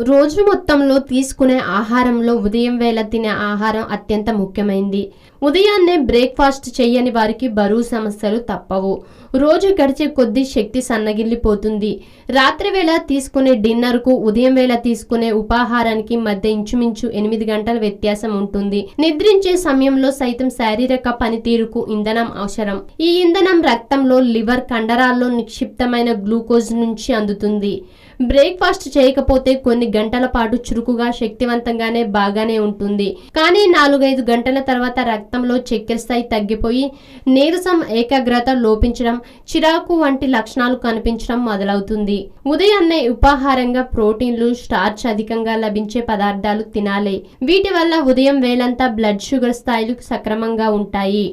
రోజు మొత్తంలో తీసుకునే ఆహారంలో ఉదయం వేళ తినే ఆహారం అత్యంత ముఖ్యమైనది. ఉదయాన్నే బ్రేక్ఫాస్ట్ చేయని వారికి బరువు సమస్యలు తప్పవు. రోజు గడిచే కొద్దీ శక్తి సన్నగిల్లిపోతుంది. రాత్రి వేళ తీసుకునే డిన్నర్కు ఉదయం వేళ తీసుకునే ఉపాహారానికి మధ్య ఇంచుమించు 8 గంటల వ్యత్యాసం ఉంటుంది. నిద్రించే సమయంలో సైతం శారీరక పనితీరుకు ఇంధనం అవసరం. ఈ ఇంధనం రక్తంలో, లివర్, కండరాల్లో నిక్షిప్తమైన గ్లూకోజ్ నుంచి అందుతుంది. బ్రేక్ఫాస్ట్ చేయకపోతే కొన్ని గంటల పాటు చురుకుగా, శక్తివంతంగానే బాగానే ఉంటుంది. కానీ 4-5 గంటల తర్వాత రక్తంలో చక్కెర స్థాయి తగ్గిపోయి నీరసం, ఏకాగ్రత లోపించడం, చిరాకు వంటి లక్షణాలు కనిపించడం మొదలవుతుంది. ఉదయాన్నే ఉపాహారంగా ప్రోటీన్లు, స్టార్చ్ అధికంగా లభించే పదార్థాలు తినాలి. వీటి వల్ల ఉదయం వేళంతా బ్లడ్ షుగర్ స్థాయిలు సక్రమంగా ఉంటాయి.